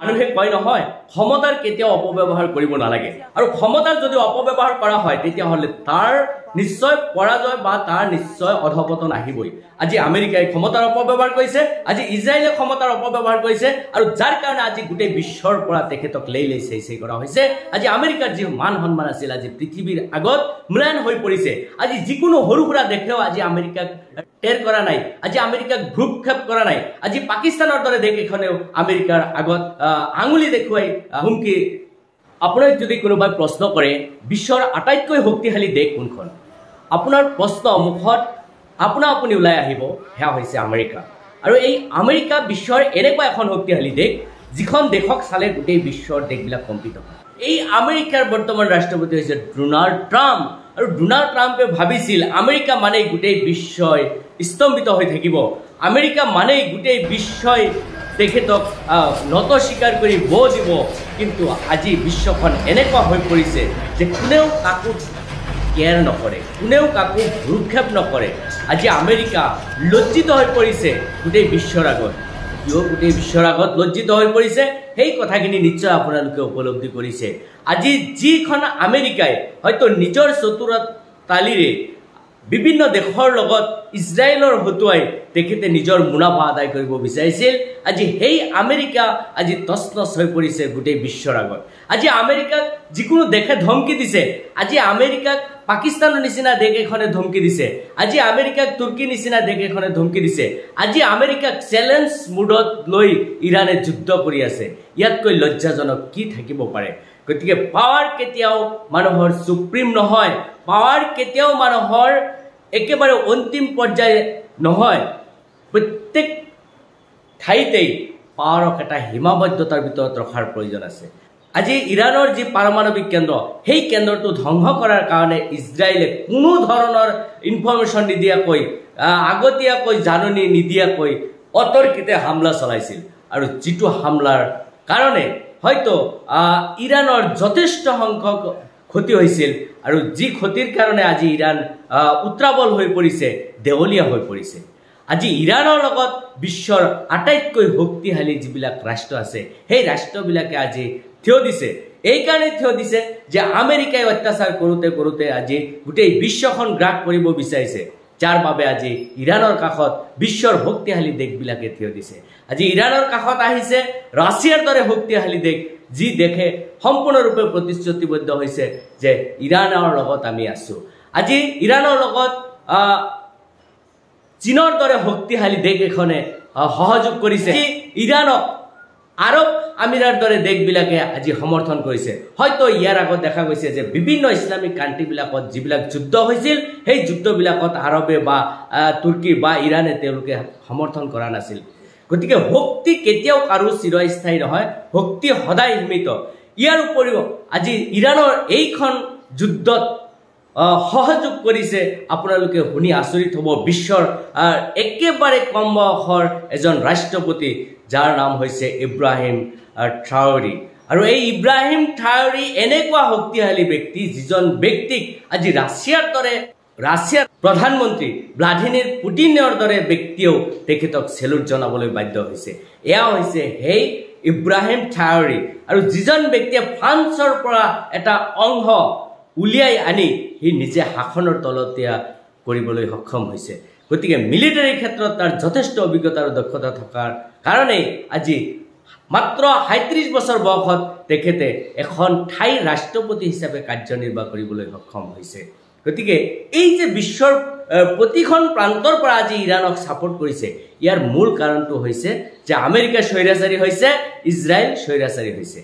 মানুহে কয় নহয় ক্ষমতাৰ কেতিয়াও অপব্যৱহাৰ কৰিব নালাগে আৰু ক্ষমতাৰ যদি অপব্যৱহাৰ কৰা হয় তেতিয়াহ'লে তাৰ নিশ্চয় পৰাজয় বা তাৰ নিশ্চয় অধপতন আহিবই। আজি আমেৰিকাই ক্ষমতাৰ অপব্যৱহাৰ কৰিছে, আজি ইজৰাইলে ক্ষমতাৰ অপব্যৱহাৰ কৰিছে আৰু যাৰ কাৰণে আজি গোটেই বিশ্বৰ পৰা তেখেতক লেই চেই কৰা হৈছে। আজি আমেৰিকাৰ যি মান সন্মান আছিল আজি পৃথিৱীৰ আগত ম্লান হৈ পৰিছে। আজি যিকোনো সৰু সুৰা দেশেও আজি আমেৰিকাক টেৰ কৰা নাই, আজি আমেৰিকাক ভ্ৰূক্ষেপ কৰা নাই। আজি পাকিস্তানৰ দৰে দেশ এখনেও আমেৰিকাৰ আগত আঙুলি দেখুৱাই হুমকি। আপোনাক যদি কোনোবাই প্ৰশ্ন কৰে বিশ্বৰ আটাইতকৈ শক্তিশালী দেশ কোনখন, আপোনাৰ প্ৰশ্ন মুখত আপুনি ওলাই আহিব সেয়া হৈছে আমেৰিকা। আৰু এই আমেৰিকা বিশ্বৰ এনেকুৱা এখন শক্তিশালী দেশ যিখন দেশক চালে গোটেই বিশ্বৰ দেশবিলাক কম্পিত হয়। এই আমেৰিকাৰ বৰ্তমান ৰাষ্ট্ৰপতি হৈছে ডোনাল্ড ট্ৰাম্প। আৰু ডোনাল্ড ট্ৰাম্পে ভাবিছিল আমেৰিকা মানেই গোটেই বিশ্বই স্তম্ভিত হৈ থাকিব, আমেৰিকা মানেই গোটেই বিশ্বই তেখেতক নত স্বীকাৰ কৰি বৌ দিব। কিন্তু আজি বিশ্বখন এনেকুৱা হৈ পৰিছে যে কোনেও কাকো কেয়াৰ নকৰে, কোনেও কাকো ভ্ৰূক্ষেপ নকৰে। আজি আমেৰিকা লজ্জিত হৈ পৰিছে গোটেই বিশ্বৰ আগত। কিয় গোটেই বিশ্বৰ আগত লজ্জিত হৈ পৰিছে সেই কথাখিনি নিশ্চয় আপোনালোকে উপলব্ধি কৰিছে। আজি যিখন আমেৰিকাই হয়তো নিজৰ চতুৰতালিৰে বিভিন্ন দেশৰ লগত ইজৰাইলৰ হতুৱাই তেখেতে নিজৰ মুনাফা আদায় কৰিব বিচাৰিছিল, আজি সেই আমেৰিকা আজি তছনছ হৈ পৰিছে গোটেই বিশ্বৰ আগত। আজি আমেৰিকাক যিকোনো দেশে ধমকি দিছে, আজি আমেৰিকাক পাকিস্তানৰ নিচিনা দেশ এখনে ধমকি দিছে, আজি আমেৰিকাক তুৰ্কী নিচিনা দেশ এখনে ধমকি দিছে, আজি আমেৰিকাক চেলেঞ্জ মুডত লৈ ইৰাণে যুদ্ধ কৰি আছে। ইয়াতকৈ লজ্জাজনক কি থাকিব পাৰে? গতিকে পাৱাৰ কেতিয়াও মানুহৰ সুপ্ৰিম নহয়, পাৱাৰ কেতিয়াও মানুহৰ একেবাৰে অন্তিম পৰ্যায় নহয়। প্ৰত্যেক ঠাইতেই পাৱাৰক এটা সীমাবদ্ধতাৰ ভিতৰত ৰখাৰ প্ৰয়োজন আছে। আজি ইৰাণৰ যি পাৰমাণৱিক কেন্দ্ৰ, সেই কেন্দ্ৰটো ধ্বংস কৰাৰ কাৰণে ইজৰাইলে কোনো ধৰণৰ ইনফৰমেশ্যন নিদিয়াকৈ, আগতীয়াকৈ জাননী নিদিয়াকৈ অতৰ্কিতে হামলা চলাইছিল। আৰু যিটো হামলাৰ কাৰণে হয়তো ইৰাণৰ যথেষ্ট সংখ্যক ক্ষতি হৈছিল আৰু যি ক্ষতিৰ কাৰণে আজি ইৰাণ উত্ৰাৱল হৈ পৰিছে, দেৱলীয়া হৈ পৰিছে। আজি ইৰাণৰ লগত বিশ্বৰ আটাইতকৈ শক্তিশালী যিবিলাক ৰাষ্ট্ৰ আছে সেই ৰাষ্ট্ৰবিলাকে আজি থিয় দিছে। এইকাৰণে থিয় দিছে যে আমেৰিকাই অত্যাচাৰ কৰোঁতে কৰোঁতে আজি গোটেই বিশ্বখন গ্ৰাস কৰিব বিচাৰিছে, যাৰ বাবে আজি ইৰাণৰ কাষত বিশ্বৰ শক্তিশালী দেশবিলাকে থিয় দিছে। আজি ইৰাণৰ কাষত আহিছে ৰাছিয়াৰ দৰে শক্তিশালী দেশ, যি দেশে সম্পূৰ্ণৰূপে প্ৰতিশ্ৰুতিবদ্ধ হৈছে যে ইৰাণৰ লগত আমি আছোঁ। আজি ইৰাণৰ লগত চীনৰ দৰে শক্তিশালী দেশ এখনে সহযোগ কৰিছে। ইৰাণক আৰব আমিৰাৰ দৰে দেশবিলাকে আজি সমৰ্থন কৰিছে। হয়তো ইয়াৰ আগত দেখা গৈছে যে বিভিন্ন ইছলামিক কাণ্ট্ৰিবিলাকত যিবিলাক যুদ্ধ হৈছিল সেই যুদ্ধবিলাকত আৰবে বা তুৰ্কী বা ইৰাণে তেওঁলোকে সমৰ্থন কৰা নাছিল। গতিকে শক্তি কেতিয়াও কাৰো চিৰস্থায়ী নহয়, শক্তি সদায় সীমিত। ইয়াৰ উপৰিও আজি ইৰাণৰ এইখন যুদ্ধত সহযোগ কৰিছে, আপোনালোকে শুনি আচৰিত হ'ব, বিশ্বৰ একেবাৰে কম বয়সৰ এজন ৰাষ্ট্ৰপতি যাৰ নাম হৈছে ইব্ৰাহিম ট্ৰাউৰি। আৰু এই ইব্ৰাহিম ট্ৰাউৰি এনেকুৱা শক্তিশালী ব্যক্তি যিজন ব্যক্তিক আজি ৰাছিয়াৰ প্ৰধানমন্ত্ৰী ভ্লাদিমিৰ পুটিনৰ দৰে ব্যক্তিয়েও তেখেতক চেলুট জনাবলৈ বাধ্য হৈছে। এয়া হৈছে সেই ইব্ৰাহিম ট্ৰাউৰি। আৰু যিজন ব্যক্তিয়ে ফ্ৰান্সৰ পৰা এটা অংশ উলিয়াই আনি সি নিজে শাসনৰ তলতীয়া কৰিবলৈ সক্ষম হৈছে। গতিকে মিলিটাৰীৰ ক্ষেত্ৰত তাৰ যথেষ্ট অভিজ্ঞতা আৰু দক্ষতা থকাৰ কাৰণেই আজি মাত্ৰ ৩৭ বছৰ বয়সত তেখেতে এখন ঠাইৰ ৰাষ্ট্ৰপতি হিচাপে কাৰ্যনিৰ্বাহ কৰিবলৈ সক্ষম হৈছে। গতিকে এই যে বিশ্বৰ প্ৰতিখন প্ৰান্তৰ পৰা আজি ইৰাণক ছাপোৰ্ট কৰিছে, ইয়াৰ মূল কাৰণটো হৈছে যে আমেৰিকা স্বৈৰাচাৰী হৈছে, ইজৰাইল স্বৈৰাচাৰী হৈছে।